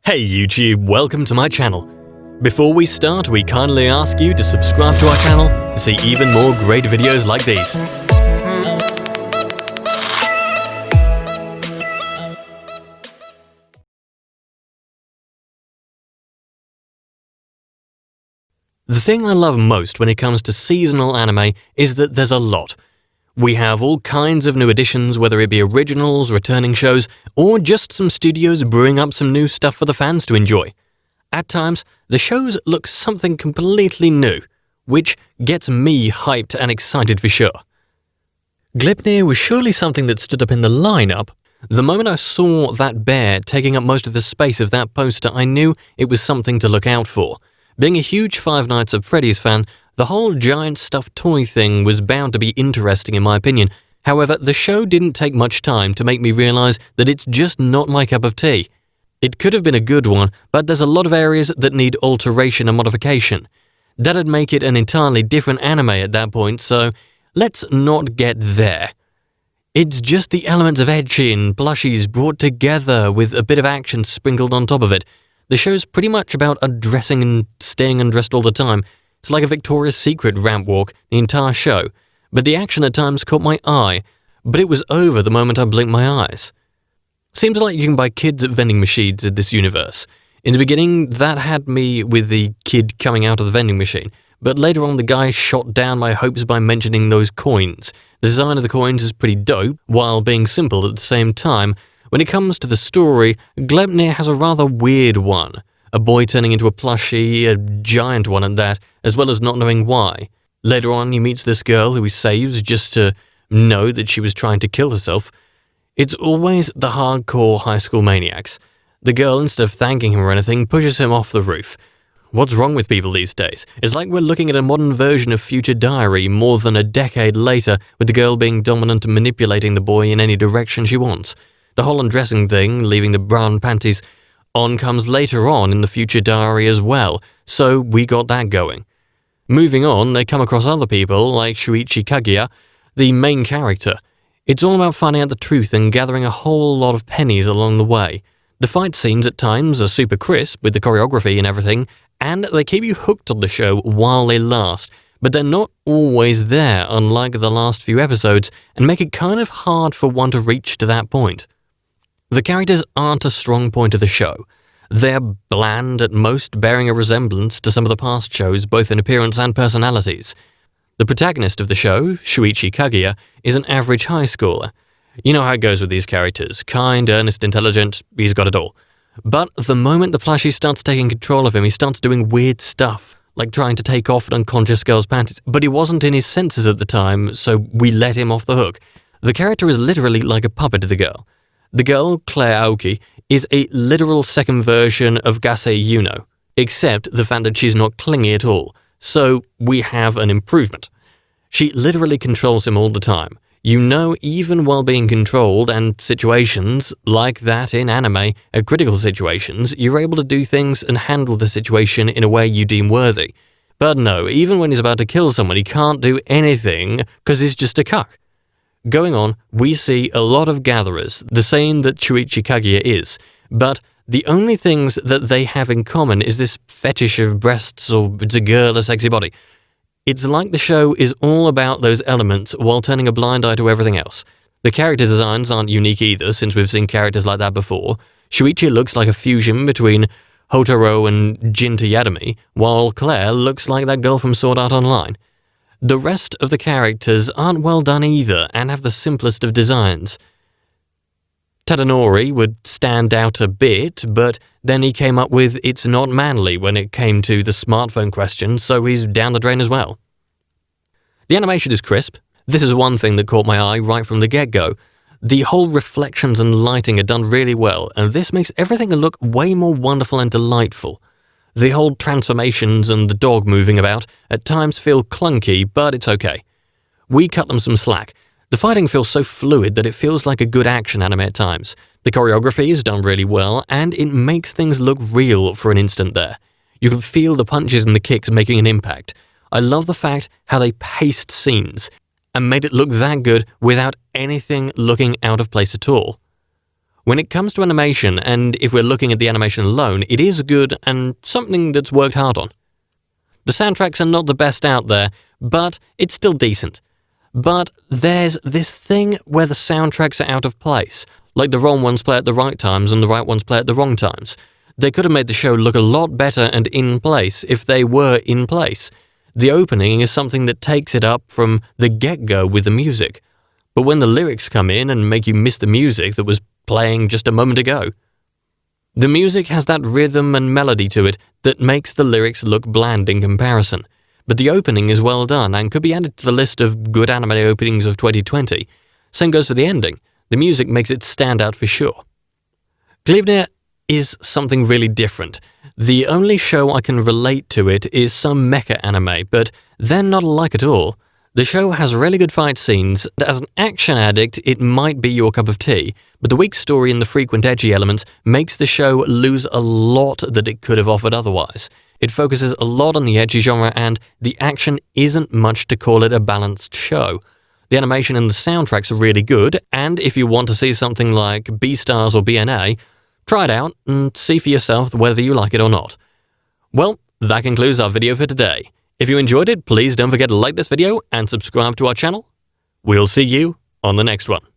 Hey YouTube, welcome to my channel. Before we start, we kindly ask you to subscribe to our channel to see even more great videos like these. The thing I love most when it comes to seasonal anime is that there's a lot. We have all kinds of new additions, whether it be originals, returning shows, or just some studios brewing up some new stuff for the fans to enjoy. At times, the shows look something completely new, which gets me hyped and excited for sure. Gleipnir was surely something that stood up in the lineup. The moment I saw that bear taking up most of the space of that poster, I knew it was something to look out for. Being a huge Five Nights at Freddy's fan, the whole giant stuffed toy thing was bound to be interesting in my opinion. However, the show didn't take much time to make me realize that it's just not my cup of tea. It could have been a good one, but there's a lot of areas that need alteration and modification. That'd make it an entirely different anime at that point, so let's not get there. It's just the elements of ecchi and plushies brought together with a bit of action sprinkled on top of it. The show's pretty much about undressing and staying undressed all the time. It's like a Victoria's Secret ramp walk, the entire show. But the action at times caught my eye, but it was over the moment I blinked my eyes. Seems like you can buy kids at vending machines in this universe. In the beginning, that had me with the kid coming out of the vending machine, but later on the guy shot down my hopes by mentioning those coins. The design of the coins is pretty dope, while being simple at the same time. When it comes to the story, Gleipnir has a rather weird one. A boy turning into a plushie, a giant one at that, as well as not knowing why. Later on, he meets this girl who he saves just to know that she was trying to kill herself. It's always the hardcore high school maniacs. The girl, instead of thanking him or anything, pushes him off the roof. What's wrong with people these days? It's like we're looking at a modern version of Future Diary more than a decade later, with the girl being dominant and manipulating the boy in any direction she wants. The whole undressing thing, leaving the brown panties on, comes later on in the Future Diary as well, so we got that going. Moving on, they come across other people like Shuichi Kaguya, the main character. It's all about finding out the truth and gathering a whole lot of pennies along the way. The fight scenes at times are super crisp with the choreography and everything, and they keep you hooked on the show while they last, but they're not always there, unlike the last few episodes, and make it kind of hard for one to reach to that point. The characters aren't a strong point of the show. They're bland at most, bearing a resemblance to some of the past shows both in appearance and personalities. The protagonist of the show, Shuichi Kaguya, is an average high schooler. You know how it goes with these characters. Kind, earnest, intelligent, he's got it all. But the moment the plushie starts taking control of him, he starts doing weird stuff, like trying to take off an unconscious girl's panties. But he wasn't in his senses at the time, so we let him off the hook. The character is literally like a puppet to the girl. The girl, Claire Aoki, is a literal second version of Gasei Yuno, except the fact that she's not clingy at all, so we have an improvement. She literally controls him all the time. You know, even while being controlled, and situations like that in anime, at critical situations, you're able to do things and handle the situation in a way you deem worthy. But no, even when he's about to kill someone, he can't do anything because he's just a cuck. Going on, we see a lot of gatherers, the same that Shuichi Kaguya is, but the only things that they have in common is this fetish of breasts or it's a girl, a sexy body. It's like the show is all about those elements while turning a blind eye to everything else. The character designs aren't unique either, since we've seen characters like that before. Shuichi looks like a fusion between Hotaro and Jinta Yadami, while Claire looks like that girl from Sword Art Online. The rest of the characters aren't well done either and have the simplest of designs. Tadanori would stand out a bit, but then he came up with it's not manly when it came to the smartphone question, so he's down the drain as well. The animation is crisp. This is one thing that caught my eye right from the get-go. The whole reflections and lighting are done really well, and this makes everything look way more wonderful and delightful. The whole transformations and the dog moving about at times feel clunky, but it's okay. We cut them some slack. The fighting feels so fluid that it feels like a good action anime at times. The choreography is done really well, and it makes things look real for an instant there. You can feel the punches and the kicks making an impact. I love the fact how they paced scenes and made it look that good without anything looking out of place at all. When it comes to animation, and if we're looking at the animation alone, it is good and something that's worked hard on. The soundtracks are not the best out there, but it's still decent. But there's this thing where the soundtracks are out of place, like the wrong ones play at the right times and the right ones play at the wrong times. They could have made the show look a lot better and in place if they were in place. The opening is something that takes it up from the get-go with the music. But when the lyrics come in and make you miss the music that was playing just a moment ago. The music has that rhythm and melody to it that makes the lyrics look bland in comparison. But the opening is well done and could be added to the list of good anime openings of 2020. Same goes for the ending. The music makes it stand out for sure. Gleipnir is something really different. The only show I can relate to it is some mecha anime, but they're not alike at all. The show has really good fight scenes, and as an action addict, it might be your cup of tea, but the weak story and the frequent edgy elements makes the show lose a lot that it could have offered otherwise. It focuses a lot on the edgy genre, and the action isn't much to call it a balanced show. The animation and the soundtracks are really good, and if you want to see something like Beastars or BNA, try it out and see for yourself whether you like it or not. Well, that concludes our video for today. If you enjoyed it, please don't forget to like this video and subscribe to our channel. We'll see you on the next one.